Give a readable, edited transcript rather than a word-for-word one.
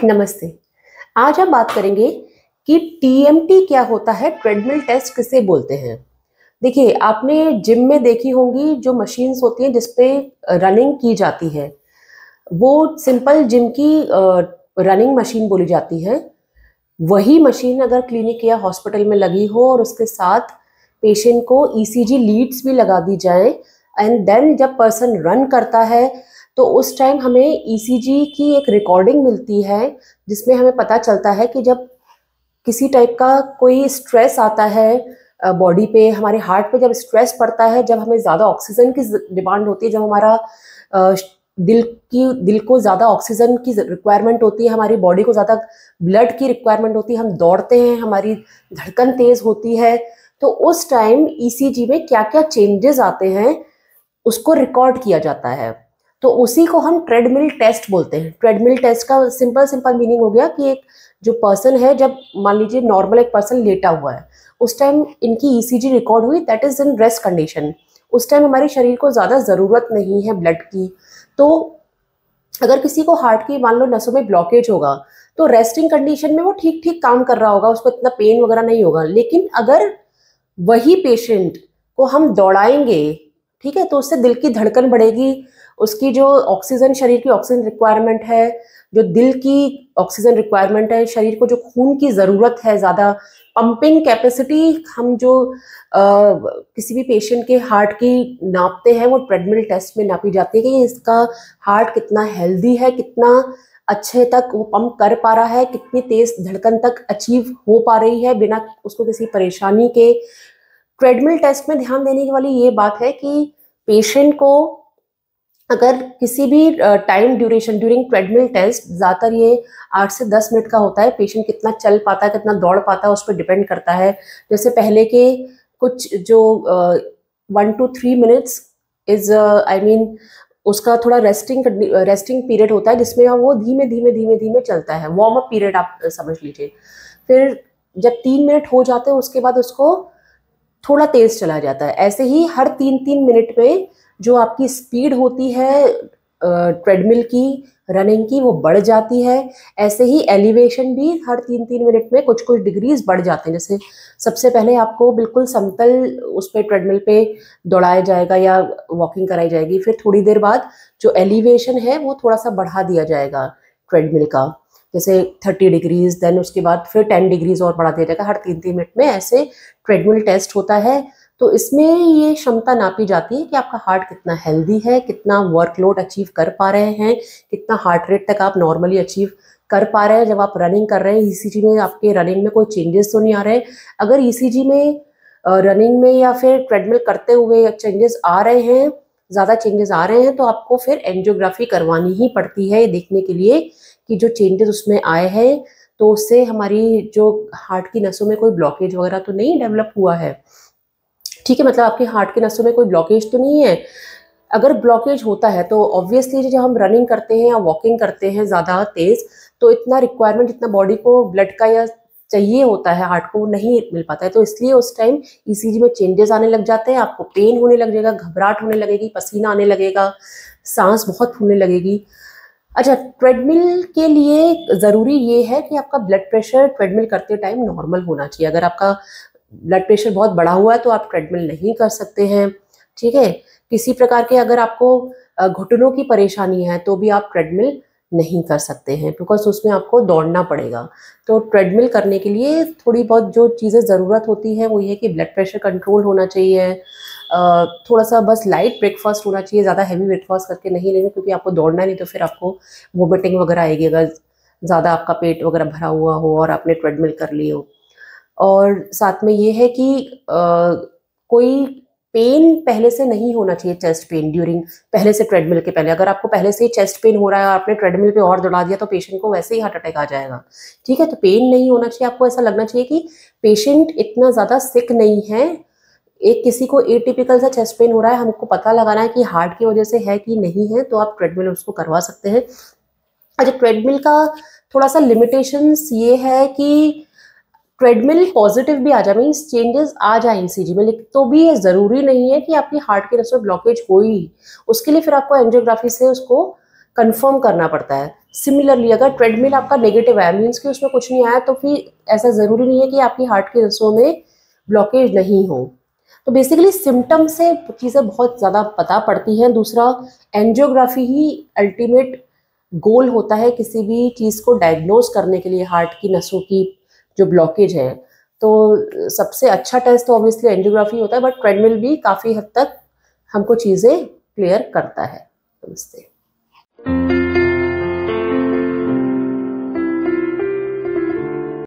नमस्ते। आज हम बात करेंगे कि टीएमटी क्या होता है, ट्रेडमिल टेस्ट किसे बोलते हैं। देखिए, आपने जिम में देखी होंगी जो मशीन्स होती हैं जिसपे रनिंग की जाती है, वो सिंपल जिम की रनिंग मशीन बोली जाती है। वही मशीन अगर क्लिनिक या हॉस्पिटल में लगी हो और उसके साथ पेशेंट को ईसीजी लीड्स भी लगा दी जाए एंड देन जब पर्सन रन करता है तो उस टाइम हमें ईसीजी की एक रिकॉर्डिंग मिलती है जिसमें हमें पता चलता है कि जब किसी टाइप का कोई स्ट्रेस आता है बॉडी पे, हमारे हार्ट पे जब स्ट्रेस पड़ता है, जब हमें ज़्यादा ऑक्सीजन की डिमांड होती है, जब हमारा अ, दिल को ज़्यादा ऑक्सीजन की रिक्वायरमेंट होती है, हमारी बॉडी को ज़्यादा ब्लड की रिक्वायरमेंट होती है, हम दौड़ते हैं, हमारी धड़कन तेज़ होती है, तो उस टाइम ईसीजी में क्या क्या चेंजेस आते हैं उसको रिकॉर्ड किया जाता है। तो उसी को हम ट्रेडमिल टेस्ट बोलते हैं। ट्रेडमिल टेस्ट का सिंपल मीनिंग हो गया कि एक जो पर्सन है, जब मान लीजिए नॉर्मल एक पर्सन लेटा हुआ है, उस टाइम इनकी ईसीजी रिकॉर्ड हुई, that is in rest condition. उस टाइम हमारे शरीर को ज़्यादा ज़रूरत नहीं है ब्लड की। तो अगर किसी को हार्ट की मान लो नसों में ब्लॉकेज होगा तो रेस्टिंग कंडीशन में वो ठीक ठीक काम कर रहा होगा, उसको इतना पेन वगैरह नहीं होगा। लेकिन अगर वही पेशेंट को हम दौड़ाएंगे, ठीक है, तो उससे दिल की धड़कन बढ़ेगी, उसकी जो ऑक्सीजन, शरीर की ऑक्सीजन रिक्वायरमेंट है, जो दिल की ऑक्सीजन रिक्वायरमेंट है, शरीर को जो खून की ज़रूरत है, ज़्यादा पंपिंग कैपेसिटी हम जो किसी भी पेशेंट के हार्ट की नापते हैं वो ट्रेडमिल टेस्ट में नापी जाती है कि इसका हार्ट कितना हेल्दी है, कितना अच्छे तक वो पंप कर पा रहा है, कितनी तेज धड़कन तक अचीव हो पा रही है बिना उसको किसी परेशानी के। ट्रेडमिल टेस्ट में ध्यान देने वाली ये बात है कि पेशेंट को अगर किसी भी time duration during treadmill test, ज़्यादातर ये 8 से 10 मिनट का होता है, पेशेंट कितना चल पाता है, कितना दौड़ पाता है, उस पर डिपेंड करता है। जैसे पहले के कुछ जो 1 to 3 minutes is I mean उसका थोड़ा रेस्टिंग पीरियड होता है जिसमें वो धीमे धीमे धीमे धीमे चलता है, वार्म अप पीरियड आप समझ लीजिए। फिर जब 3 मिनट हो जाते हैं उसके बाद उसको थोड़ा तेज चला जाता है। ऐसे ही हर 3-3 मिनट में जो आपकी स्पीड होती है ट्रेडमिल की, रनिंग की, वो बढ़ जाती है। ऐसे ही एलिवेशन भी हर 3-3 मिनट में कुछ कुछ डिग्रीज बढ़ जाते हैं। जैसे सबसे पहले आपको बिल्कुल समतल उस पर ट्रेडमिल पे दौड़ाया जाएगा या वॉकिंग कराई जाएगी, फिर थोड़ी देर बाद जो एलिवेशन है वो थोड़ा सा बढ़ा दिया जाएगा ट्रेडमिल का, जैसे 30 डिग्रीज, देन उसके बाद फिर 10 डिग्रीज और बढ़ा दिया जाएगा हर 3-3 मिनट में। ऐसे ट्रेडमिल टेस्ट होता है। तो इसमें ये क्षमता नापी जाती है कि आपका हार्ट कितना हेल्दी है, कितना वर्कलोड अचीव कर पा रहे हैं, कितना हार्ट रेट तक आप नॉर्मली अचीव कर पा रहे हैं जब आप रनिंग कर रहे हैं। ईसीजी में आपके रनिंग में कोई चेंजेस तो नहीं आ रहे। अगर ईसीजी में रनिंग में या फिर ट्रेडमिल करते हुए चेंजेस आ रहे हैं, ज़्यादा चेंजेस आ रहे हैं, तो आपको फिर एंजियोग्राफी करवानी ही पड़ती है देखने के लिए कि जो चेंजेस उसमें आए हैं तो उससे हमारी जो हार्ट की नसों में कोई ब्लॉकेज वगैरह तो नहीं डेवलप हुआ है, ठीक है, मतलब आपके हार्ट की नसों में कोई ब्लॉकेज तो नहीं है। अगर ब्लॉकेज होता है तो ऑब्वियसली जब हम रनिंग करते हैं या वॉकिंग करते हैं ज़्यादा तेज, तो इतना रिक्वायरमेंट जितना बॉडी को ब्लड का या चाहिए होता है हार्ट को, वो नहीं मिल पाता है। तो इसलिए उस टाइम ईसीजी में चेंजेस आने लग जाते हैं, आपको पेन होने लग जाएगा, घबराहट होने लगेगी, पसीना आने लगेगा, सांस बहुत फूलने लगेगी। अच्छा, ट्रेडमिल के लिए ज़रूरी ये है कि आपका ब्लड प्रेशर ट्रेडमिल करते टाइम नॉर्मल होना चाहिए। अगर आपका ब्लड प्रेशर बहुत बढ़ा हुआ है तो आप ट्रेडमिल नहीं कर सकते हैं, ठीक है। किसी प्रकार के अगर आपको घुटनों की परेशानी है तो भी आप ट्रेडमिल नहीं कर सकते हैं, बिकॉज उसमें आपको दौड़ना पड़ेगा। तो ट्रेडमिल करने के लिए थोड़ी बहुत जो चीज़ें ज़रूरत होती है वो ये कि ब्लड प्रेशर कंट्रोल होना चाहिए, थोड़ा सा बस लाइट ब्रेकफास्ट होना चाहिए, ज़्यादा हैवी ब्रेकफास्ट करके नहीं लेना, क्योंकि आपको दौड़ना नहीं तो फिर आपको वोमिटिंग वगैरह आएगी अगर ज़्यादा आपका पेट वगैरह भरा हुआ हो और आपने ट्रेडमिल कर ली हो। और साथ में ये है कि कोई पेन पहले से नहीं होना चाहिए, चेस्ट पेन ड्यूरिंग, पहले से ट्रेडमिल के पहले। अगर आपको पहले से ही चेस्ट पेन हो रहा है और आपने ट्रेडमिल पे और दौड़ा दिया तो पेशेंट को वैसे ही हार्ट अटैक आ जाएगा, ठीक है। तो पेन नहीं होना चाहिए, आपको ऐसा लगना चाहिए कि पेशेंट इतना ज़्यादा सिक नहीं है। एक किसी को एटिपिकल सा चेस्ट पेन हो रहा है, हमको पता लगाना है कि हार्ट की वजह से है कि नहीं है, तो आप ट्रेडमिल उसको करवा सकते हैं। अच्छा, ट्रेडमिल का थोड़ा सा लिमिटेशंस ये है कि ट्रेडमिल पॉजिटिव भी आ जाए, मीन्स चेंजेस आ जाए ईसीजी में, लेकिन तो भी ये ज़रूरी नहीं है कि आपकी हार्ट की नसों में ब्लॉकेज हो ही। उसके लिए फिर आपको एंजियोग्राफी से उसको कंफर्म करना पड़ता है। सिमिलरली अगर ट्रेडमिल आपका नेगेटिव है, मीन्स कि उसमें कुछ नहीं आया, तो फिर ऐसा ज़रूरी नहीं है कि आपकी हार्ट की नसों में ब्लॉकेज नहीं हो। तो बेसिकली सिम्टम से चीज़ें बहुत ज़्यादा पता पड़ती हैं। दूसरा, एंजियोग्राफी ही अल्टीमेट गोल होता है किसी भी चीज़ को डायग्नोज करने के लिए, हार्ट की नसों की जो ब्लॉकेज है। तो सबसे अच्छा टेस्ट तो ऑब्वियसली एंजियोग्राफी होता है, बट ट्रेडमिल भी काफ़ी हद तक हमको चीज़ें क्लियर करता है। नमस्ते।